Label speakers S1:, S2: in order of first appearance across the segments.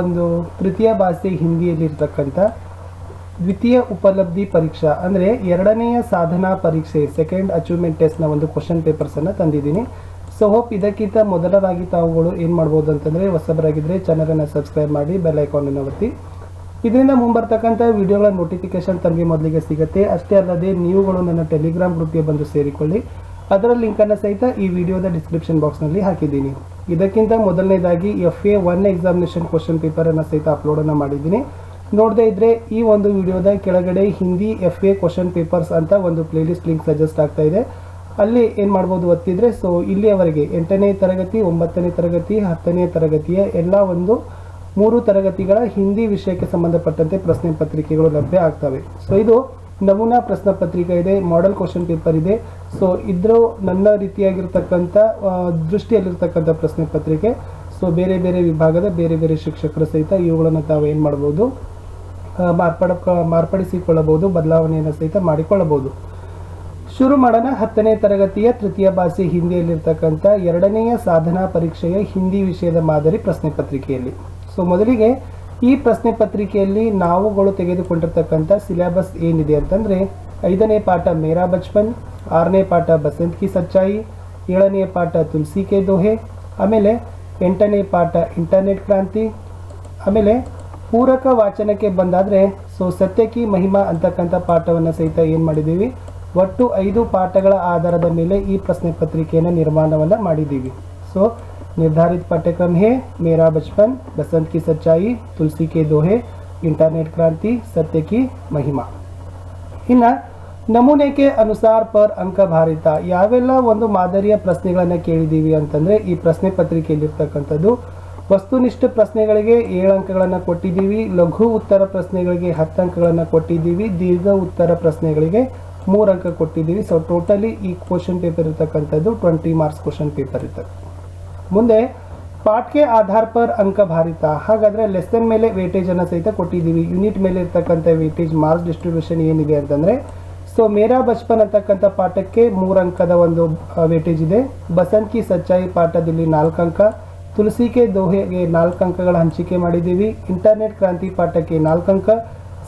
S1: ಒಂದು ತೃತೀಯ ಭಾಷೆ ಹಿಂದಿಯಲ್ಲಿರ್ತಕ್ಕಂಥ ದ್ವಿತೀಯ ಉಪಲಬ್ಧಿ ಪರೀಕ್ಷಾ ಅಂದರೆ ಎರಡನೆಯ ಸಾಧನಾ ಪರೀಕ್ಷೆ ಸೆಕೆಂಡ್ ಅಚೀವ್ಮೆಂಟ್ ಟೆಸ್ಟ್ನ ಒಂದು ಕ್ವಶನ್ ಪೇಪರ್ಸನ್ನು ತಂದಿದ್ದೀನಿ. ಸೊ ಹೋಪ್ ಇದಕ್ಕಿಂತ ಮೊದಲವಾಗಿ ತಾವುಗಳು ಏನು ಮಾಡ್ಬೋದು ಅಂತಂದರೆ ಹೊಸಬರಾಗಿದ್ದರೆ ಚಾನಲನ್ನು ಸಬ್ಸ್ಕ್ರೈಬ್ ಮಾಡಿ ಬೆಲ್ ಐಕಾನನ್ನು ಒತ್ತಿ. ಇದರಿಂದ ಮುಂಬರ್ತಕ್ಕಂಥ ವಿಡಿಯೋಗಳ ನೋಟಿಫಿಕೇಶನ್ ತಮಗೆ ಮೊದಲಿಗೆ ಸಿಗುತ್ತೆ. ಅಷ್ಟೇ ಅಲ್ಲದೆ ನೀವುಗಳು ನನ್ನ ಟೆಲಿಗ್ರಾಮ್ ಗ್ರೂಪ್ಗೆ ಬಂದು ಸೇರಿಕೊಳ್ಳಿ. ಅದರ ಲಿಂಕನ್ನು ಸಹಿತ ಈ ವಿಡಿಯೋದ ಡಿಸ್ಕ್ರಿಪ್ಷನ್ ಬಾಕ್ಸ್ನಲ್ಲಿ ಹಾಕಿದ್ದೀನಿ. ಇದಕ್ಕಿಂತ ಮೊದಲನೇದಾಗಿ FA1 ಎಕ್ಸಾಮಿನೇಷನ್ ಕ್ವಶನ್ ಪೇಪರನ್ನು ಸಹಿತ ಅಪ್ಲೋಡನ್ನು ಮಾಡಿದ್ದೀನಿ. ನೋಡದೇ ಇದ್ದರೆ ಈ ಒಂದು ವಿಡಿಯೋದ ಕೆಳಗಡೆ ಹಿಂದಿ FA ಕ್ವಶನ್ ಪೇಪರ್ಸ್ ಅಂತ ಒಂದು ಪ್ಲೇಲಿಸ್ಟ್ ಲಿಂಕ್ ಸಜೆಸ್ಟ್ ಆಗ್ತಾ ಇದೆ. ಅಲ್ಲಿ ಏನು ಮಾಡ್ಬೋದು ಒತ್ತಿದರೆ ಸೊ ಇಲ್ಲಿಯವರೆಗೆ 8ನೇ ತರಗತಿ 9ನೇ ತರಗತಿ 10ನೇ ತರಗತಿಯ ಎಲ್ಲ ಒಂದು 3 ತರಗತಿಗಳ ಹಿಂದಿ ವಿಷಯಕ್ಕೆ ಸಂಬಂಧಪಟ್ಟಂತೆ ಪ್ರಶ್ನೆ ಪತ್ರಿಕೆಗಳು ಲಭ್ಯ ಆಗ್ತವೆ. ಸೊ ಇದು ನಮೂನಾ ಪ್ರಶ್ನೆ ಪತ್ರಿಕೆ ಇದೆ, ಮಾಡೆಲ್ ಕ್ವಶನ್ ಪೇಪರ್ ಇದೆ. ಸೊ ಇದ್ರ ನನ್ನ ರೀತಿಯಾಗಿರ್ತಕ್ಕಂಥ ದೃಷ್ಟಿಯಲ್ಲಿರ್ತಕ್ಕಂಥ ಪ್ರಶ್ನೆ ಪತ್ರಿಕೆ. ಸೊ ಬೇರೆ ಬೇರೆ ವಿಭಾಗದ ಬೇರೆ ಬೇರೆ ಶಿಕ್ಷಕರ ಸಹಿತ ಇವುಗಳನ್ನು ತಾವು ಏನು ಮಾಡ್ಬೋದು ಮಾರ್ಪಡಿಸಿಕೊಳ್ಳಬಹುದು, ಬದಲಾವಣೆಯನ್ನು ಸಹಿತ ಮಾಡಿಕೊಳ್ಳಬಹುದು. ಶುರು ಮಾಡೋಣ 10ನೇ ತರಗತಿಯ ತೃತೀಯ ಭಾಷೆ ಹಿಂದಿಯಲ್ಲಿರ್ತಕ್ಕಂಥ ಎರಡನೆಯ ಸಾಧನಾ ಪರೀಕ್ಷೆಯ ಹಿಂದಿ ವಿಷಯದ ಮಾದರಿ ಪ್ರಶ್ನೆ ಪತ್ರಿಕೆಯಲ್ಲಿ. ಸೊ ಮೊದಲಿಗೆ ಈ ಪ್ರಶ್ನೆ ಪತ್ರಿಕೆಯಲ್ಲಿ ನಾವುಗಳು ತೆಗೆದುಕೊಂಡಿರ್ತಕ್ಕಂಥ ಸಿಲೆಬಸ್ ಏನಿದೆ ಅಂತಂದರೆ 5ನೇ ಪಾಠ ಮೇರಾ ಬಚ್ಪನ್, 6ನೇ ಪಾಠ ಬಸಂತ್ ಕಿ ಸಚ್ಚಾಯಿ, 7ನೇ ಪಾಠ ತುಳಸಿ ಕೆ ದೋಹೆ, ಆಮೇಲೆ 8ನೇ ಪಾಠ ಇಂಟರ್ನೆಟ್ ಕ್ರಾಂತಿ, ಆಮೇಲೆ ಪೂರಕ ವಾಚನಕ್ಕೆ ಬಂದಾದರೆ ಸೊ ಸತ್ಯ ಕಿ ಮಹಿಮಾ ಅಂತಕ್ಕಂಥ ಪಾಠವನ್ನು ಸಹಿತ ಏನು ಮಾಡಿದ್ದೀವಿ, ಒಟ್ಟು 5 ಪಾಠಗಳ ಆಧಾರದ ಮೇಲೆ ಈ ಪ್ರಶ್ನೆ ಪತ್ರಿಕೆಯನ್ನು ನಿರ್ಮಾಣವನ್ನು ಮಾಡಿದ್ದೀವಿ. ಸೊ निर्धारित पाठ्यक्रम है मेरा बचपन, बसंत की सच्चाई, तुलसी के दोहे, इंटरनेट क्रांति, सत्य की महिमा. ಇನ್ನು ನಮೂನೆಗೆ ಅನುಸಾರ ಪರ್ ಅಂಕ ಭಾರಿತ ಯಾವೆಲ್ಲ ಒಂದು ಮಾದರಿಯ ಪ್ರಶ್ನೆಗಳನ್ನು ಕೇಳಿದ್ದೀವಿ ಅಂತಂದರೆ ಈ ಪ್ರಶ್ನೆ ಪತ್ರಿಕೆಯಲ್ಲಿರ್ತಕ್ಕಂಥದ್ದು ವಸ್ತುನಿಷ್ಠ ಪ್ರಶ್ನೆಗಳಿಗೆ 7 ಅಂಕಗಳನ್ನು ಕೊಟ್ಟಿದ್ದೀವಿ, ಲಘು ಉತ್ತರ ಪ್ರಶ್ನೆಗಳಿಗೆ 10 ಅಂಕಗಳನ್ನು ಕೊಟ್ಟಿದ್ದೀವಿ, ದೀರ್ಘ ಉತ್ತರ ಪ್ರಶ್ನೆಗಳಿಗೆ 3 ಅಂಕ ಕೊಟ್ಟಿದ್ದೀವಿ. ಸೊ ಟೋಟಲಿ ಈ ಕ್ವಶನ್ ಪೇಪರ್ ಇರ್ತಕ್ಕಂಥದ್ದು 20 ಮಾರ್ಕ್ಸ್ ಕ್ವಶನ್ ಪೇಪರ್ ಇರ್ತದೆ. ಮುಂದೆ ಪಾಠಕ್ಕೆ ಆಧಾರ ಪರ್ ಅಂಕ ಭಾರಿತ, ಹಾಗಾದರೆ ಲೆಸನ್ ಮೇಲೆ ವೇಟೇಜನ್ನು ಸಹಿತ ಕೊಟ್ಟಿದ್ದೀವಿ. ಯೂನಿಟ್ ಮೇಲೆ ಇರ್ತಕ್ಕಂಥ ವೇಟೇಜ್ ಮಾರ್ಕ್ಸ್ ಡಿಸ್ಟ್ರಿಬ್ಯೂಷನ್ ಏನಿದೆ ಅಂತಂದರೆ ಸೊ ಮೇರಾ ಬಚ್ಪನ್ ಅಂತಕ್ಕಂಥ ಪಾಠಕ್ಕೆ 3 ಅಂಕದ ಒಂದು ವೇಟೇಜ್ ಇದೆ. ಬಸಂತ್ ಕಿ ಸಚ್ಚಾಯಿ ಪಾಠದಲ್ಲಿ 4 ಅಂಕ, ತುಳಸಿ ಕೆ ದೋಹೆಗೆ 4 ಅಂಕಗಳ ಹಂಚಿಕೆ ಮಾಡಿದ್ದೀವಿ. ಇಂಟರ್ನೆಟ್ ಕ್ರಾಂತಿ ಪಾಠಕ್ಕೆ 4 ಅಂಕ,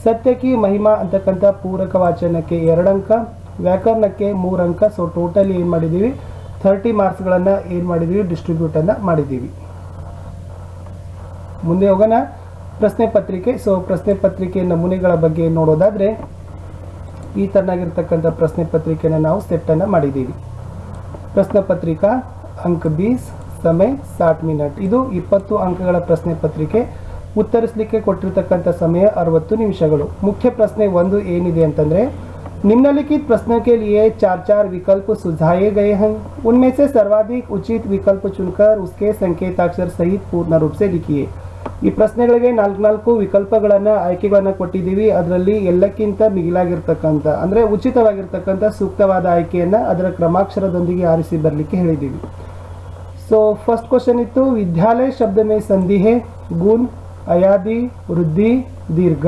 S1: ಸತ್ಯ ಕಿ ಮಹಿಮಾ ಅಂತಕ್ಕಂಥ ಪೂರಕ ವಾಚನಕ್ಕೆ 2 ಅಂಕ, ವ್ಯಾಕರಣಕ್ಕೆ 3 ಅಂಕ. ಸೊ ಟೋಟಲಿ ಏನು ಮಾಡಿದ್ದೀವಿ 30 ಮಾರ್ಕ್ಸ್ಗಳನ್ನು ಏನು ಮಾಡಿದ್ದೀವಿ ಡಿಸ್ಟ್ರಿಬ್ಯೂಟನ್ನು ಮಾಡಿದ್ದೀವಿ. ಮುಂದೆ ಹೋಗೋಣ ಪ್ರಶ್ನೆ ಪತ್ರಿಕೆ. ಸೊ ಪ್ರಶ್ನೆ ಪತ್ರಿಕೆ ನಮೂನೆಗಳ ಬಗ್ಗೆ ನೋಡೋದಾದರೆ ಈ ಥರನಾಗಿರ್ತಕ್ಕಂಥ ಪ್ರಶ್ನೆ ಪತ್ರಿಕೆಯನ್ನು ನಾವು ಸೆಟ್ಟನ್ನು ಮಾಡಿದ್ದೀವಿ. ಪ್ರಶ್ನೆ ಪತ್ರಿಕಾ ಅಂಕ 20, ಸಮಯ 60 ಮಿನಿಟ್. ಇದು 20 ಅಂಕಗಳ ಪ್ರಶ್ನೆ ಪತ್ರಿಕೆ. ಉತ್ತರಿಸಲಿಕ್ಕೆ ಕೊಟ್ಟಿರ್ತಕ್ಕಂಥ ಸಮಯ 60 ನಿಮಿಷಗಳು. ಮುಖ್ಯ ಪ್ರಶ್ನೆ 1 ಏನಿದೆ ಅಂತಂದರೆ निम्नलिखित प्रश्नों के लिए 4 विकल्प सुझाए गए हैं, उनमें से सर्वाधिक उचित विकल्प चुनकर उसके संकेताक्षर सहित पूर्ण रूप से लिखिए. ಈ ಪ್ರಶ್ನೆಗಳಿಗೆ 4 ವಿಕಲ್ಪಗಳನ್ನು ಆಯ್ಕೆಗಳನ್ನು ಕೊಟ್ಟಿದ್ದೀವಿ. ಅದರಲ್ಲಿ ಎಲ್ಲಕ್ಕಿಂತ ಮಿಗಿಲಾಗಿರ್ತಕ್ಕಂಥ ಅಂದರೆ ಉಚಿತವಾಗಿರ್ತಕ್ಕಂಥ ಸೂಕ್ತವಾದ ಆಯ್ಕೆಯನ್ನು ಅದರ ಕ್ರಮಾಕ್ಷರದೊಂದಿಗೆ ಆರಿಸಿ ಬರಲಿಕ್ಕೆ ಹೇಳಿದ್ದೀವಿ. ಸೊ ಫಸ್ಟ್ ಕ್ವಶನ್ ಇತ್ತು ವಿದ್ಯಾಲಯ ಶಬ್ದ ಮೇ ಸಂಧಿ ಹೇ ಗುಣ, ಅಯಾದಿ, ವೃದ್ಧಿ, दीर्घ.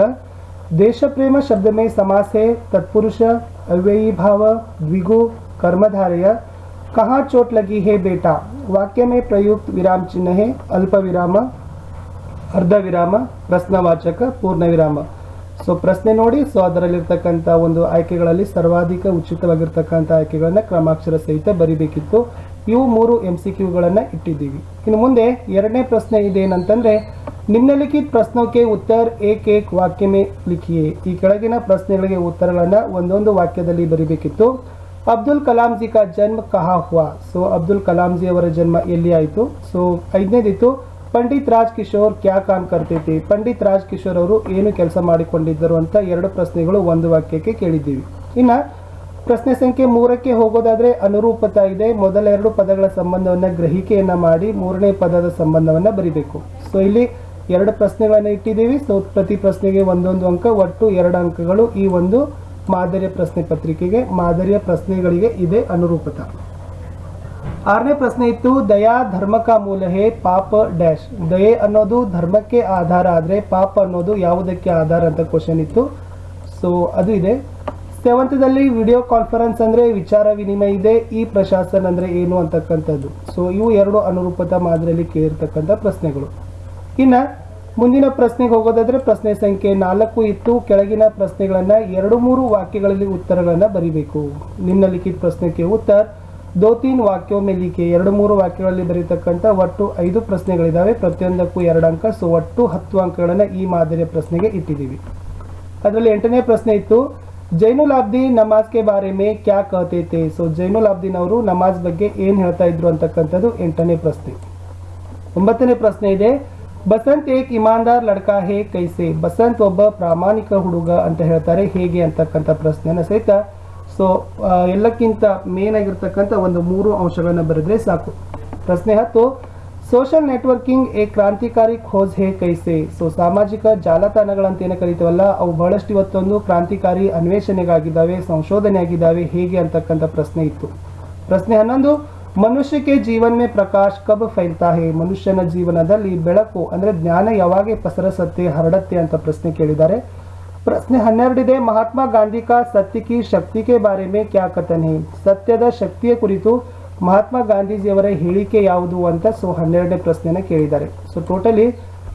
S1: देश प्रेम शब्द में समास है तत्पुरुष, अव्ययी भाव, द्विगु, कर्मधारय. कहाँ चोट लगी है बेटा वाक्य में प्रयुक्त विराम चिन्ह है अल्प विराम, अर्ध विराम, प्रश्नवाचक, पूर्ण विराम. ಸೊ ಪ್ರಶ್ನೆ ನೋಡಿ. ಸೊ ಅದರಲ್ಲಿರ್ತಕ್ಕಂಥ ಒಂದು ಆಯ್ಕೆಗಳಲ್ಲಿ ಸರ್ವಾಧಿಕ ಉಚಿತವಾಗಿರ್ತಕ್ಕಂಥ ಆಯ್ಕೆಗಳನ್ನು ಕ್ರಮಾಕ್ಷರ ಸಹಿತ ಬರಿಬೇಕಿತ್ತು. ಇವು 3 MCQಗಳನ್ನು ಇಟ್ಟಿದ್ದೀವಿ. ಇನ್ನು ಮುಂದೆ 2ನೇ ಪ್ರಶ್ನೆ ಇದೇನಂತಂದರೆ ನಿಮ್ನಲಿಖಿತ ಪ್ರಶ್ನೋಕ್ಕೆ ಉತ್ತರ ಏಕ್ ವಾಕ್ಯ ಮೇ ಲಿಖಿಯೇ. ಈ ಕೆಳಗಿನ ಪ್ರಶ್ನೆಗಳಿಗೆ ಉತ್ತರಗಳನ್ನು ಒಂದೊಂದು ವಾಕ್ಯದಲ್ಲಿ ಬರಿಬೇಕಿತ್ತು. ಅಬ್ದುಲ್ ಕಲಾಂ ಜಿ ಕಾ ಜನ್ಮ ಕಹಾ ಹುವಾ. ಸೊ ಅಬ್ದುಲ್ ಕಲಾಂ ಜಿ ಅವರ ಜನ್ಮ ಎಲ್ಲಿ ಆಯಿತು. ಸೊ 5ನೇದಿತ್ತು ಪಂಡಿತ್ ರಾಜ್ ಕಿಶೋರ್ ಕ್ಯಾ ಕಾಮ್ ಕರ್ತೆ ಥೆ. ಪಂಡಿತ್ ರಾಜ್ ಕಿಶೋರ್ ಅವರು ಏನು ಕೆಲಸ ಮಾಡಿಕೊಂಡಿದ್ದರು ಅಂತ 2 ಪ್ರಶ್ನೆಗಳು ಒಂದು ವಾಕ್ಯಕ್ಕೆ ಕೇಳಿದ್ದೀವಿ. ಇನ್ನು ಪ್ರಶ್ನೆ ಸಂಖ್ಯೆ 3ಕ್ಕೆ ಹೋಗೋದಾದರೆ ಅನುರೂಪತಾ ಇದೆ. ಮೊದಲ 2 ಪದಗಳ ಸಂಬಂಧವನ್ನು ಗ್ರಹಿಕೆಯನ್ನು ಮಾಡಿ 3ನೇ ಪದದ ಸಂಬಂಧವನ್ನು ಬರಿಬೇಕು. ಸೊ ಇಲ್ಲಿ 2 ಪ್ರಶ್ನೆಗಳನ್ನು ಇಟ್ಟಿದ್ದೀವಿ. ಸೊ ಪ್ರತಿ ಪ್ರಶ್ನೆಗೆ 1 ಅಂಕ, ಒಟ್ಟು 2 ಅಂಕಗಳು ಈ ಒಂದು ಮಾದರಿಯ ಪ್ರಶ್ನೆ ಪತ್ರಿಕೆಗೆ. ಮಾದರಿಯ ಪ್ರಶ್ನೆಗಳಿಗೆ ಇದೆ ಅನುರೂಪತಾ. 6ನೇ ಪ್ರಶ್ನೆ ಇತ್ತು ದಯಾ ಧರ್ಮ ಕಾ ಮೂಲ ಹೇ ಪಾಪ ಡ್ಯಾಶ್. ದಯೆ ಅನ್ನೋದು ಧರ್ಮಕ್ಕೆ ಆಧಾರ ಆದರೆ ಪಾಪ ಅನ್ನೋದು ಯಾವುದಕ್ಕೆ ಆಧಾರ ಅಂತ ಕ್ವಶನ್ ಇತ್ತು. ಸೊ ಅದು ಇದೆ. 7ನೇದಲ್ಲಿ ವಿಡಿಯೋ ಕಾನ್ಫರೆನ್ಸ್ ಅಂದರೆ ವಿಚಾರ ವಿನಿಮಯ ಇದೆ. ಈ ಪ್ರಶಾಸನ ಅಂದರೆ ಏನು ಅಂತಕ್ಕಂಥದ್ದು. ಸೊ ಇವು 2 ಅನುರೂಪತಾ ಮಾದರಿಯಲ್ಲಿ ಕೇಳಿರ್ತಕ್ಕಂಥ ಪ್ರಶ್ನೆಗಳು. ಇನ್ನು ಮುಂದಿನ ಪ್ರಶ್ನೆಗೆ ಹೋಗೋದಾದ್ರೆ ಪ್ರಶ್ನೆ ಸಂಖ್ಯೆ 4 ಇತ್ತು. ಕೆಳಗಿನ ಪ್ರಶ್ನೆಗಳನ್ನ 2-3 ವಾಕ್ಯಗಳಲ್ಲಿ ಉತ್ತರಗಳನ್ನ ಬರೀಬೇಕು. ನಿಮ್ನಲಿಖಿತ ಪ್ರಶ್ನೆ के उत्तर 2-3 ವಾಕ್ಯೋं में लिखे. 2-3 ವಾಕ್ಯಗಳಲ್ಲಿ ಬರೀತಕ್ಕಂಥ ಒಟ್ಟು 5 ಪ್ರಶ್ನೆಗಳಿದಾವೆ. ಪ್ರತಿಯೊಂದಕ್ಕೂ 2 ಅಂಕ. ಸೊ ಒಟ್ಟು 10 ಅಂಕಗಳನ್ನ ಈ ಮಾದರಿಯ ಪ್ರಶ್ನೆಗೆ ಇಟ್ಟಿದ್ದೀವಿ. ಅದರಲ್ಲಿ 8ನೇ ಪ್ರಶ್ನೆ ಇತ್ತು, ಜೈನುಲ್ ಆಬ್ದೀನ್ ನಮಾಜ್ ಕೆ ಬಾರೆ ಮೇ ಕ್ಯಾ ಕಹತೆ थे. ಸೊ ಜೈನುಲ್ ಆಬ್ದೀನ್ ಅವರು ನಮಾಜ್ ಬಗ್ಗೆ ಏನ್ ಹೇಳ್ತಾ ಇದ್ರು ಅಂತಕ್ಕಂಥದ್ದು 8ನೇ ಪ್ರಶ್ನೆ. 9ನೇ ಪ್ರಶ್ನೆ ಇದೆ, ಬಸಂತ್ ಏಕ್ ಇಮಾನ್ದಾರ್ ಲಡ್ಕಾ ಹೇ ಕೈಸೆ. ಬಸಂತ್ ಒಬ್ಬ ಪ್ರಾಮಾಣಿಕ ಹುಡುಗ ಅಂತ ಹೇಳ್ತಾರೆ, ಹೇಗೆ ಅಂತಕ್ಕಂಥ ಪ್ರಶ್ನೆನ ಸಹಿತ. ಸೊ ಎಲ್ಲಕ್ಕಿಂತ ಮೇನ್ ಆಗಿರ್ತಕ್ಕಂಥ ಒಂದು 3 ಅಂಶಗಳನ್ನ ಬರೆದ್ರೆ ಸಾಕು. ಪ್ರಶ್ನೆ 10, ಸೋಷಿಯಲ್ ನೆಟ್ವರ್ಕಿಂಗ್ ಏ ಕ್ರಾಂತಿಕಾರಿ ಖೋಜ್ ಹೇ ಕೈಸೆ. ಸೊ ಸಾಮಾಜಿಕ ಜಾಲತಾಣಗಳಂತ ಏನು ಕರಿತೀವಲ್ಲ, ಅವು ಬಹಳಷ್ಟು ಇವತ್ತೊಂದು ಕ್ರಾಂತಿಕಾರಿ ಅನ್ವೇಷಣೆಗಾಗಿದ್ದಾವೆ, ಸಂಶೋಧನೆ ಆಗಿದ್ದಾವೆ, ಹೇಗೆ ಅಂತಕ್ಕಂಥ ಪ್ರಶ್ನೆ ಇತ್ತು. ಪ್ರಶ್ನೆ 11, ಮನುಷ್ಯ ಕೆ ಜೀವನ ಮೇ ಪ್ರಕಾಶ್ ಕಬ್ ಫೈಲ್ತಾ ಹೇ. ಮನುಷ್ಯನ ಜೀವನದಲ್ಲಿ ಬೆಳಕು ಅಂದ್ರೆ ಜ್ಞಾನ ಯಾವಾಗ ಪಸರಿಸುತ್ತೆ, ಹರಡತ್ತೆ ಅಂತ ಪ್ರಶ್ನೆ ಕೇಳಿದ್ದಾರೆ. ಪ್ರಶ್ನೆ 12 ಇದೆ, ಮಹಾತ್ಮ ಗಾಂಧಿ ಕಾ ಸತ್ಯ ಕಿ ಶಕ್ತಿ ಕೆ ಬಾರೆ ಮೇ ಕ್ಯಾ ಕಥನ್ ಹೇ. ಸತ್ಯದ ಶಕ್ತಿಯ ಕುರಿತು ಮಹಾತ್ಮ ಗಾಂಧೀಜಿಯವರ ಹೇಳಿಕೆ ಯಾವುದು ಅಂತ. ಸೊ 12ನೇ ಪ್ರಶ್ನೆನ ಕೇಳಿದ್ದಾರೆ. ಸೊ ಟೋಟಲಿ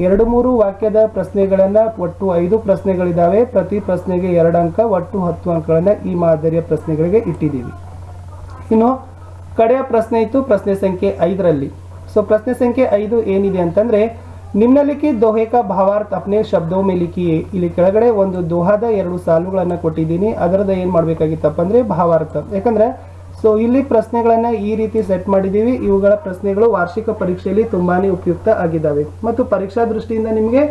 S1: 2-3 ವಾಕ್ಯದ ಪ್ರಶ್ನೆಗಳನ್ನ ಒಟ್ಟು 5 ಪ್ರಶ್ನೆಗಳಿದಾವೆ. ಪ್ರತಿ ಪ್ರಶ್ನೆಗೆ 2 ಅಂಕ, ಒಟ್ಟು 10 ಅಂಕಗಳನ್ನ ಈ ಮಾದರಿಯ ಪ್ರಶ್ನೆಗಳಿಗೆ ಇಟ್ಟಿದ್ದೀವಿ. ಇನ್ನು ಕಡೆಯ ಪ್ರಶ್ನೆ ಇತ್ತು ಪ್ರಶ್ನೆ ಸಂಖ್ಯೆ 5ರಲ್ಲಿ. ಸೊ ಪ್ರಶ್ನೆ ಸಂಖ್ಯೆ 5 ಏನಿದೆ ಅಂತಂದ್ರೆ, ನಿಮ್ನಲಿಖಿತ ದೋಹೆ ಕಾ ಭಾವಾರ್ಥ ಅಪ್ನೆ ಶಬ್ದೋ ಮೇ ಲಿಖಿಯೇ. ಇಲ್ಲಿ ಕೆಳಗಡೆ ಒಂದು ದೋಹಾದ 2 ಸಾಲುಗಳನ್ನ ಕೊಟ್ಟಿದ್ದೀನಿ. ಅದರದ ಏನ್ ಮಾಡ್ಬೇಕಾಗಿತ್ತಪ್ಪ ಅಂದ್ರೆ ಭಾವಾರ್ಥ. ಯಾಕಂದ್ರೆ ಸೊ ಇಲ್ಲಿ ಪ್ರಶ್ನೆಗಳನ್ನ ಈ ರೀತಿ ಸೆಟ್ ಮಾಡಿದೀವಿ. ಇವುಗಳ ಪ್ರಶ್ನೆಗಳು ವಾರ್ಷಿಕ ಪರೀಕ್ಷೆಯಲ್ಲಿ ತುಂಬಾನೇ ಉಪಯುಕ್ತ ಆಗಿದ್ದಾವೆ ಮತ್ತು ಪರೀಕ್ಷಾ ದೃಷ್ಟಿಯಿಂದ ನಿಮಗೆ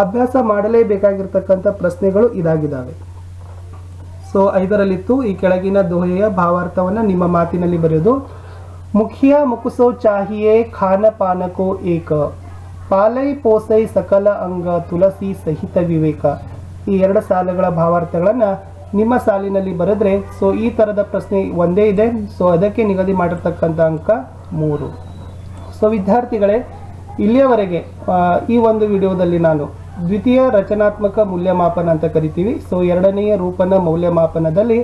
S1: ಅಭ್ಯಾಸ ಮಾಡಲೇಬೇಕಾಗಿರ್ತಕ್ಕಂಥ ಪ್ರಶ್ನೆಗಳು ಇದಾಗಿದ್ದಾವೆ. ಸೊ 5ರಲ್ಲಿತ್ತು ಈ ಕೆಳಗಿನ ದೋಹೆಯ ಭಾವಾರ್ಥವನ್ನ ನಿಮ್ಮ ಮಾತಿನಲ್ಲಿ ಬರೆಯೋದು. ಮುಖಿಯ ಮುಕುಸೋ ಚಾಹಿಯೇ ಖಾನ ಪಾನಕೋ ಏಕ, ಪಾಲೈ ಪೋಸೈ ಸಕಲ ಅಂಗ ತುಳಸಿ ಸಹಿತ ವಿವೇಕ. ಈ 2 ಸಾಲುಗಳ ಭಾವಾರ್ಥಗಳನ್ನ ನಿಮ್ಮ ಸಾಲಿನಲ್ಲಿ ಬರೆದ್ರೆ ಸೊ ಈ ತರದ ಪ್ರಶ್ನೆ ಒಂದೇ ಇದೆ. ಸೊ ಅದಕ್ಕೆ ನಿಗದಿ ಮಾಡಿರ್ತಕ್ಕಂಥ ಅಂಕ 3. ಸೊ ವಿದ್ಯಾರ್ಥಿಗಳೇ, ಇಲ್ಲಿಯವರೆಗೆ ಈ ಒಂದು ವಿಡಿಯೋದಲ್ಲಿ ನಾನು ದ್ವಿತೀಯ ರಚನಾತ್ಮಕ ಮೌಲ್ಯಮಾಪನ ಅಂತ ಕರಿತೀವಿ. ಸೊ 2ನೇ ರೂಪನ ಮೌಲ್ಯಮಾಪನದಲ್ಲಿ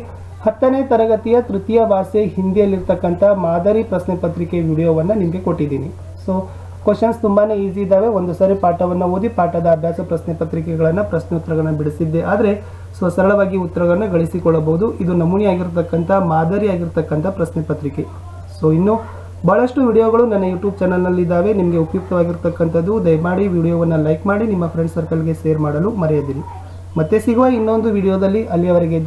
S1: 10ನೇ ತರಗತಿಯ ತೃತೀಯ ಭಾಷೆ ಹಿಂದಿಯಲ್ಲಿರ್ತಕ್ಕಂಥ ಮಾದರಿ ಪ್ರಶ್ನೆ ಪತ್ರಿಕೆ ವಿಡಿಯೋವನ್ನು ನಿಮಗೆ ಕೊಟ್ಟಿದ್ದೀನಿ. ಸೊ ಕ್ವಶನ್ಸ್ ತುಂಬಾನೇ ಈಸಿ ಇದ್ದಾವೆ. ಒಂದು ಸಾರಿ ಪಾಠವನ್ನು ಓದಿ ಪಾಠದ ಅಭ್ಯಾಸ ಪ್ರಶ್ನೆ ಪತ್ರಿಕೆಗಳನ್ನು ಪ್ರಶ್ನೋತ್ತರಗಳನ್ನು ಬಿಡಿಸಿದ್ದೆ ಆದರೆ ಸೊ ಸರಳವಾಗಿ ಉತ್ತರಗಳನ್ನು ಗಳಿಸಿಕೊಳ್ಳಬಹುದು. ಇದು ನಮೂನೆಯಾಗಿರ್ತಕ್ಕಂಥ ಮಾದರಿಯಾಗಿರ್ತಕ್ಕಂಥ ಪ್ರಶ್ನೆ ಪತ್ರಿಕೆ. ಸೊ ಇನ್ನು ಬಹಳಷ್ಟು ವಿಡಿಯೋಗಳು ನನ್ನ ಯೂಟ್ಯೂಬ್ ಚಾನಲ್ನಲ್ಲಿದ್ದಾವೆ. ನಿಮಗೆ ಉಪಯುಕ್ತವಾಗಿರ್ತಕ್ಕಂಥದ್ದು. ದಯಮಾಡಿ ವಿಡಿಯೋವನ್ನು ಲೈಕ್ ಮಾಡಿ ನಿಮ್ಮ ಫ್ರೆಂಡ್ ಸರ್ಕಲ್ಗೆ ಶೇರ್ ಮಾಡಲು ಮರೆಯದಿರಿ. ಮತ್ತೆ ಸಿಗುವ ಇನ್ನೊಂದು ವಿಡಿಯೋದಲ್ಲಿ. ಅಲ್ಲಿಯವರೆಗೆ